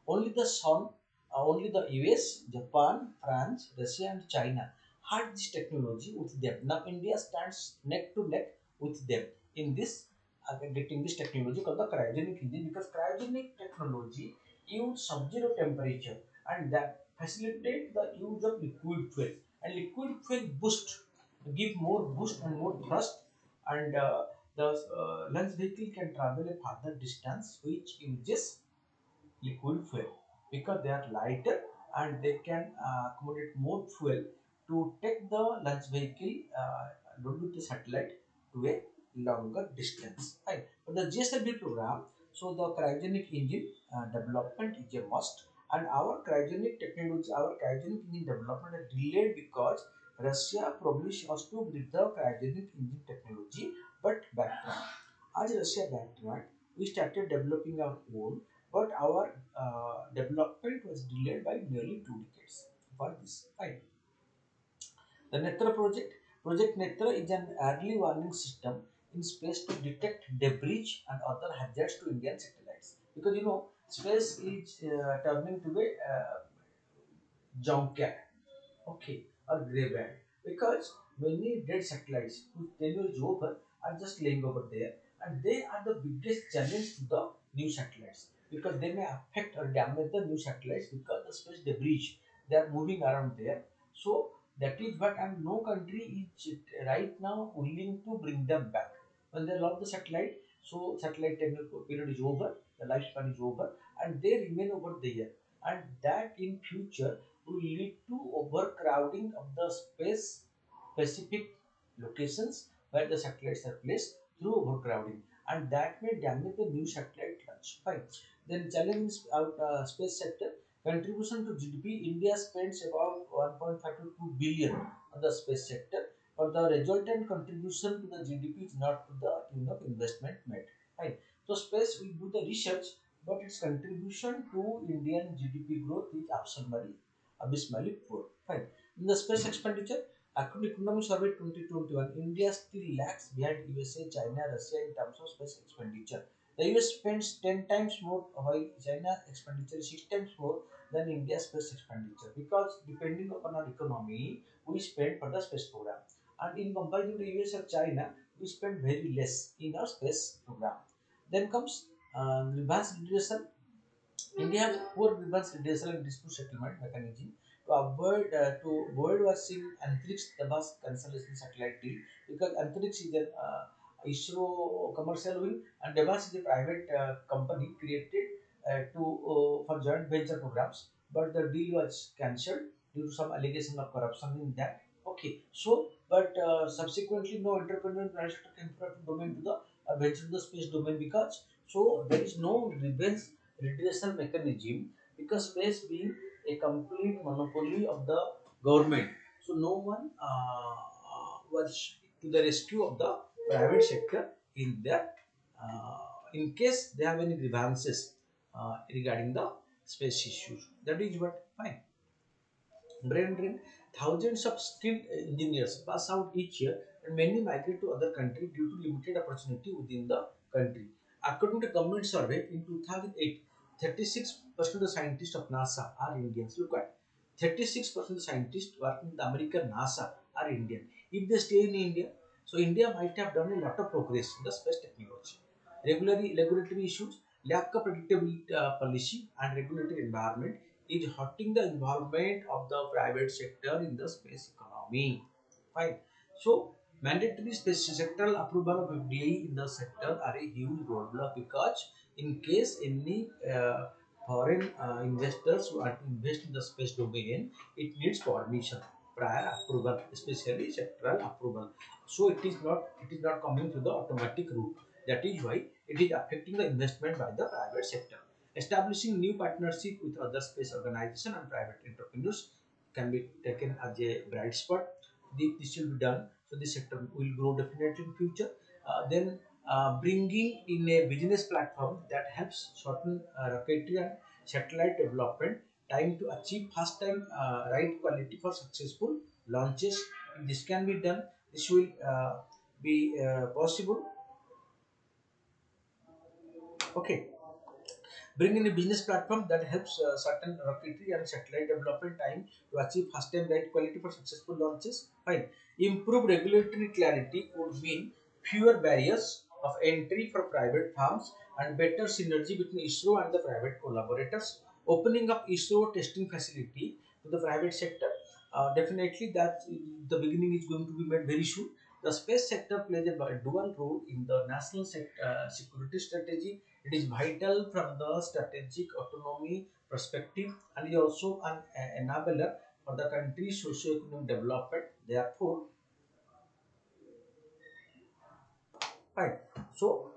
Only the sun, only the US, Japan, France, Russia, and China had this technology with them. Now India stands neck to neck with them in this getting this technology called the cryogenic engine, because cryogenic technology use sub-zero temperature and that facilitate the use of liquid fuel, and liquid fuel give more boost and more thrust, and the launch vehicle can travel a further distance which uses liquid fuel because they are lighter and they can accommodate more fuel to take the launch vehicle load with the satellite to a longer distance. Right. For the GSLV program, so the cryogenic engine development is a must, and our cryogenic technology, our cryogenic engine development is delayed because Russia promised us to bring the cryogenic engine technology but backtracked. As Russia backtracked, we started developing our own, but our development was delayed by nearly 2 decades for this. Right. The Netra project, Project Netra is an early warning system in space to detect debris and other hazards to Indian satellites. Because you know, space is turning to a junkyard, okay, or graveyard, because many dead satellites whose tenure is over are just laying over there, and they are the biggest challenge to the new satellites because they may affect or damage the new satellites because the space debris they are moving around there. So that is what, and no country is right now willing to bring them back when they lost the satellite. So satellite tenure period is over, the lifespan is over, and they remain over there, and that in future will lead to overcrowding of the space specific locations where the satellites are placed through overcrowding, and that may damage the new satellite launch. Fine. Then challenges out space sector contribution to GDP. India spends about 1.5 to 2 billion on the space sector, but the resultant contribution to the GDP is not to the tune of investment made. Fine. So space will do the research, but its contribution to Indian GDP growth is abysmally poor. Fine. In the space expenditure, according to Economic Survey 2021, India still lags behind USA, China, Russia in terms of space expenditure. The US spends 10 times more, while China expenditure is 6 times more than India's space expenditure, because depending upon our economy, we spend for the space program. And in comparison to US or China, we spend very less in our space program. Then comes reverse redressal. India has poor grievance redressal and dispute settlement mechanism to avoid watching Antrix Dabas cancellation satellite deal, because Antrix is an ISRO commercial wing and Devas is a private company created to for joint venture programs, but the deal was cancelled due to some allegation of corruption in that. Okay, so but subsequently no entrepreneur and private sector came from domain to the venture to the space domain, because so there is no revenge redressal mechanism, because space being a complete monopoly of the government, so no one was to the rescue of the private sector in their in case they have any grievances regarding the space issues. That is what fine. Brain drain. Thousands of skilled engineers pass out each year, and many migrate to other countries due to limited opportunity within the country. According to government survey in 2008, 36% of the scientists of NASA are Indians. Look at 36% of the scientists working in the American NASA are Indian. If they stay in India, so India might have done a lot of progress in the space technology. Regulatory issues, lack of predictability policy and regulatory environment is hurting the involvement of the private sector in the space economy. Fine. So mandatory space sectoral approval of FDI in the sector are a huge roadblock, because in case any foreign investors who are to invest in the space domain, it needs permission, prior approval, especially sectoral approval. So it is not coming to the automatic route. That is why it is affecting the investment by the private sector. Establishing new partnership with other space organizations and private entrepreneurs can be taken as a bright spot. This will be done, so this sector will grow definitely in future. Then bringing in a business platform that helps shorten rocketry and satellite development time to achieve first time right quality for successful launches. If this can be done, this will be possible. Okay. Bring in a business platform that helps certain rocketry and satellite development time to achieve first time right quality for successful launches. Fine. Improve regulatory clarity would mean fewer barriers of entry for private firms and better synergy between ISRO and the private collaborators. Opening up ISRO testing facility to the private sector. Definitely that the beginning is going to be made very soon. The space sector plays a dual role in the national security strategy. It is vital from the strategic autonomy perspective, and is also an enabler for the country's socio-economic development. Therefore, right. So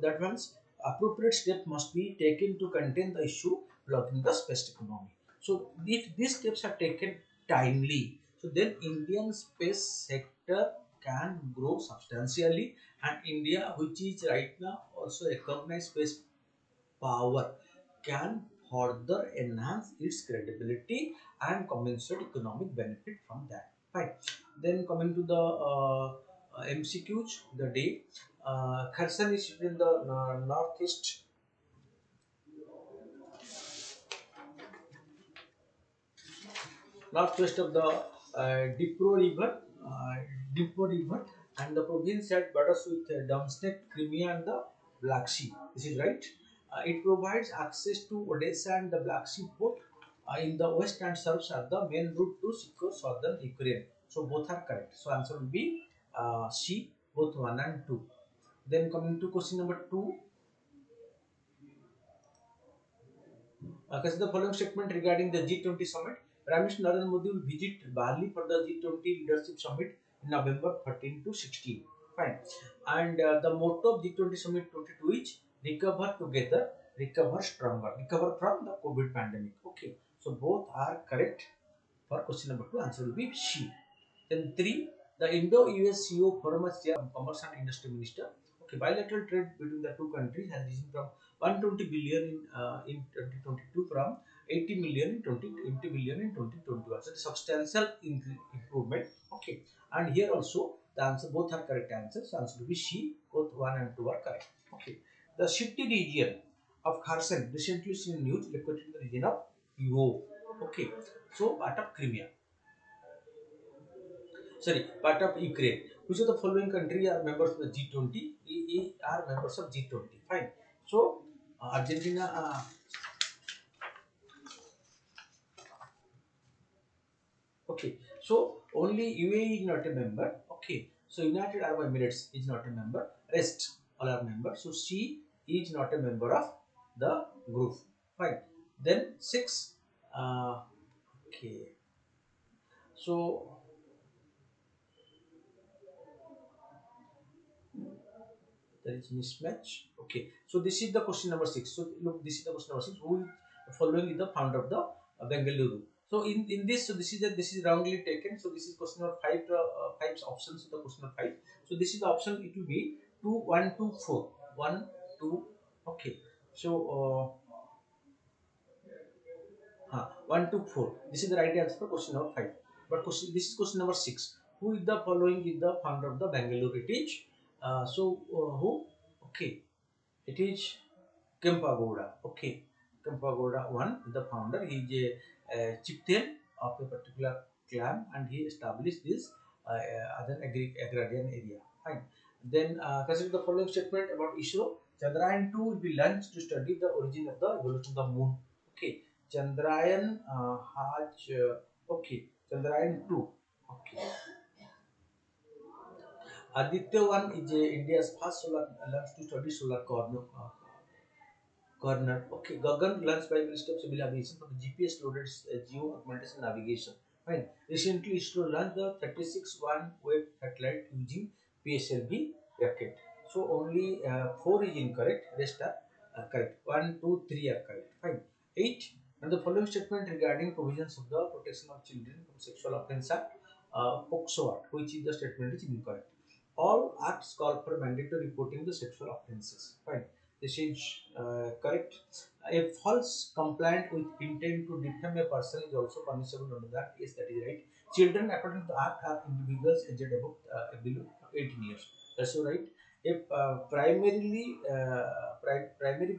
that means appropriate step must be taken to contain the issue blocking the space economy. So if these steps are taken timely, so then Indian space sector can grow substantially, and India, which is right now also recognized space power, can further enhance its credibility and commensurate economic benefit from that. Fine. Then coming to the MCQs, the day. Kherson is in the northwest of the uh, Dnipro River, and the province had borders with Donetsk, Crimea, and the Black Sea. This is right. It provides access to Odisha and the Black Sea port in the west, and serves as the main route to secure southern Ukraine. So both are correct. So answer will be C, both 1 and 2. Then coming to question number 2. Consider the following statement regarding the G20 summit. Prime Minister Narendra Modi will visit Bali for the G20 Leadership Summit in November 13 to 16. Fine. And the motto of G20 Summit 22 is recover together, recover stronger, recover from the COVID pandemic. Okay. So both are correct. For question number 2, answer will be C. Then 3, the Indo-US CEO Forum as Chair of Commerce and Industry Minister. Okay, bilateral trade between the two countries has risen from 120 billion in 2022 from 80 million in 2020 billion in 2021. So, the substantial improvement. Okay, and here also the answer both are correct answers. So answer will be C. Both 1 and 2 are correct. Okay, the city region of Kherson recently seen news located in the region of Europe. Okay, so part of Crimea. Sorry, part of Ukraine. Which of the following country are members of the G20? Are members of G20. Fine. So, Argentina. Okay. So, only UAE is not a member. Okay. So, United Arab Emirates is not a member. Rest all are members. So, C is not a member of the group. Fine. Then 6. Okay. So, there is mismatch. Okay, so this is the question number 6. So look, this is the question number 6. Who is following is the founder of the Bengaluru? So in this, so this is wrongly taken. So this is question number 5. Five options of the question number 5. So this is the option. It will be 2 1 2 4 1 2. Okay, so 1 to 4. This is the right answer for question number 5. But question, this is question number 6. Who is the following is the founder of the Bangalore Teach? Who? Okay, it is Kempagoda. Okay, Kempagoda one, the founder. He is a chieftain of a particular clan, and he established this as an agrarian area. Fine. Then consider the following statement about ISRO. Chandrayaan 2 will be launched to study the origin of the evolution of the moon. Okay, Chandrayaan has okay, Chandrayaan 2. Okay, Aditya 1 is India's first solar launch to study solar corner. Okay, Gagan launched by Ministry of Civil Aviation for the GPS loaded geo augmentation navigation. Fine. Recently, ISRO launched the 36 OneWeb satellite using PSLV rocket. So only 4 is incorrect. Rest are correct. 1, 2, 3 are correct. Fine. 8. And the following statement regarding provisions of the Protection of Children from Sexual Offence Act, POCSO Act, which is the statement is incorrect. All acts call for mandatory reporting the sexual offences. Fine. This is correct. A false complaint with intent to defame a person is also punishable under that. Yes, that is right. Children, according to the Act, are individuals aged above below 18 years. That's all right. If primary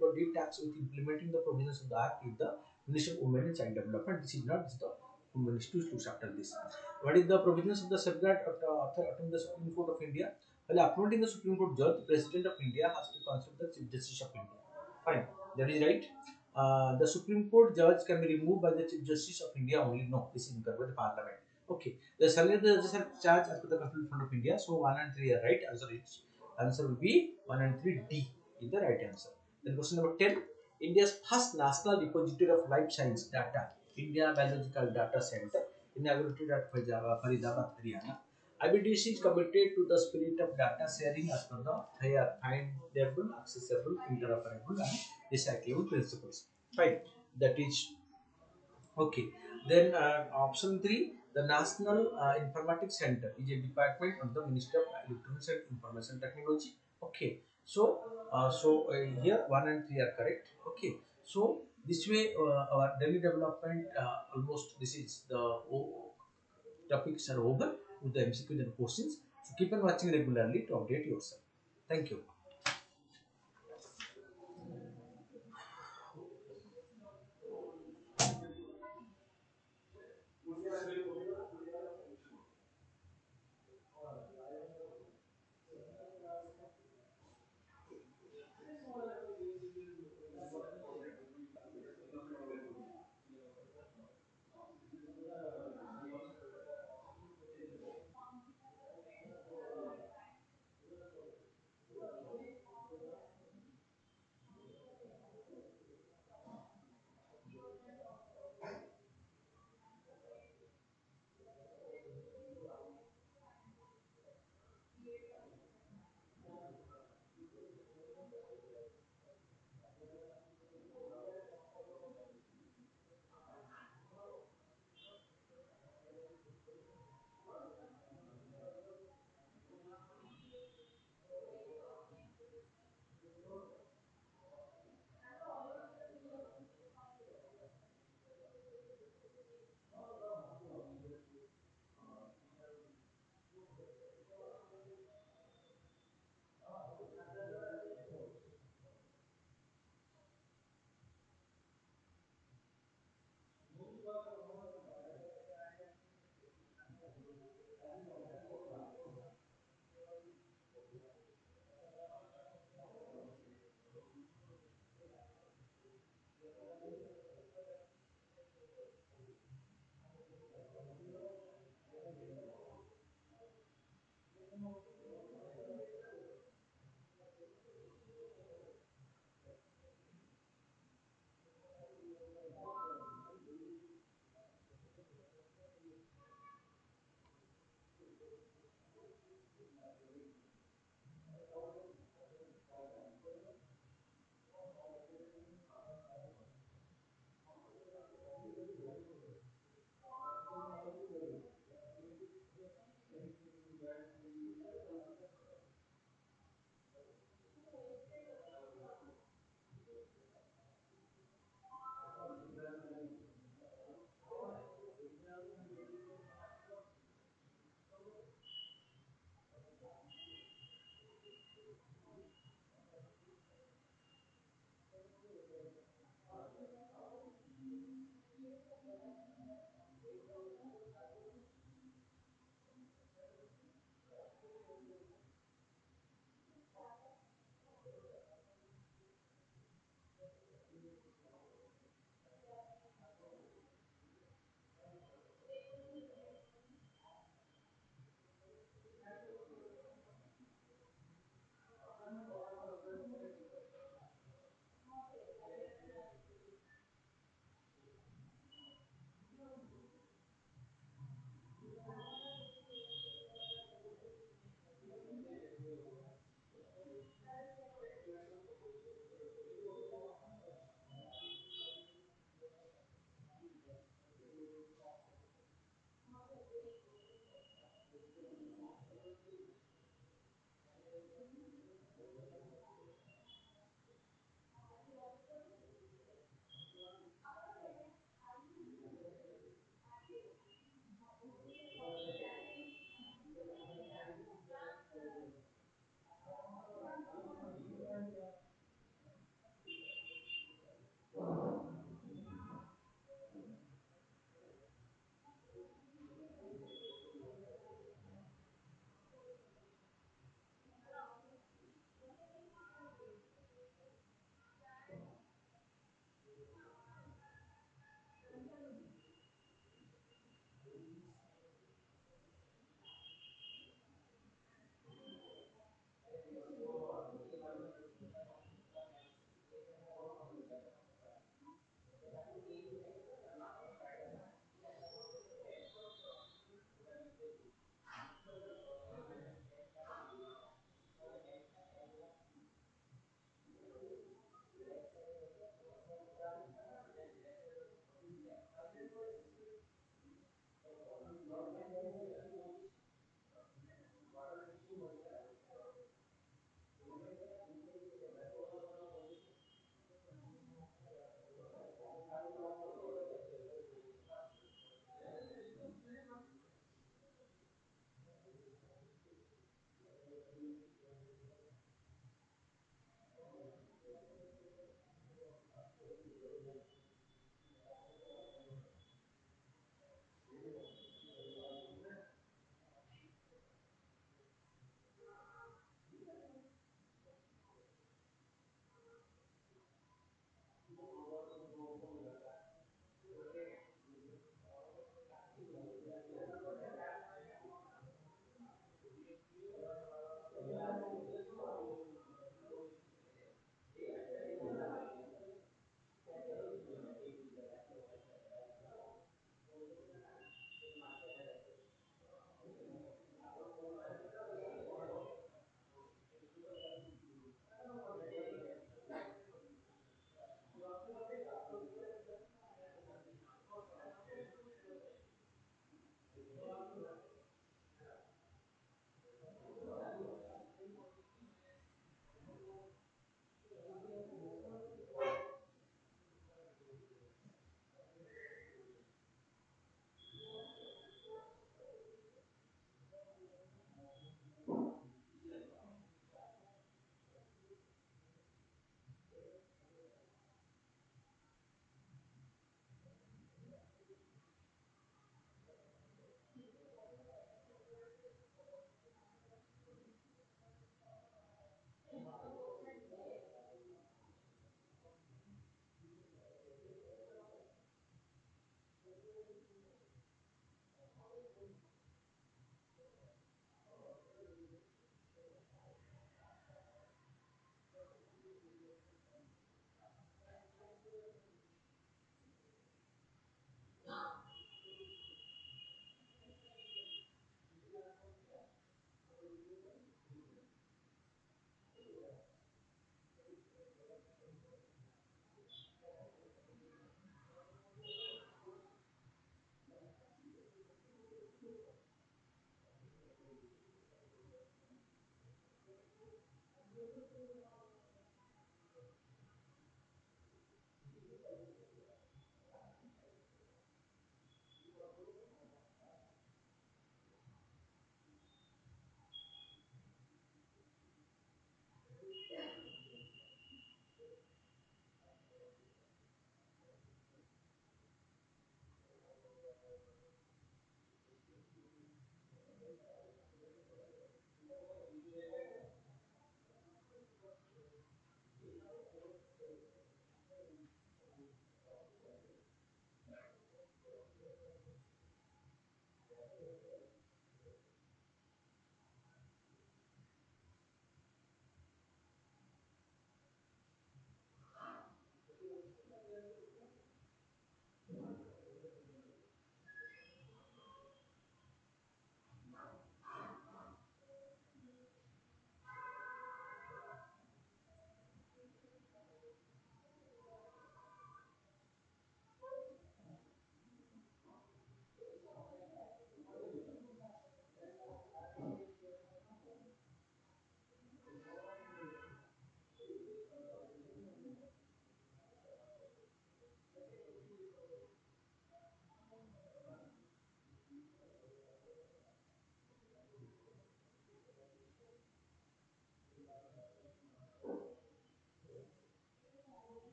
body tax with implementing the provisions of the Act is the Ministry of Women and Child Development. This is not. This is the Ministry looks after this. What is the provisions of the safeguard of the Supreme Court of India? While appointing the Supreme Court judge, the President of India has to consult the Chief Justice of India. Fine, that is right. The Supreme Court judge can be removed by the Chief Justice of India only. No, this is incorrect by the Parliament. Okay, the salary of the judges are charged as per the Constitutional Fund of India. So 1 and 3 are right. Answer will be 1 and 3. D is the right answer. Then question number 10. India's first national depository of life science data, India Biological Data Center, inaugurated at Faridabad, Haryana. IBDC is committed to the spirit of data sharing as per the findable, accessible, interoperable, and recyclable principles. Fine. That is okay. Then option 3, the National Informatics Center is a department of the Ministry of Electronics and Information Technology. Okay. So here 1 and 3 are correct. Okay. So this way our daily development almost this is the topics are over with the MCQ and questions. So keep on watching regularly to update yourself. Thank you.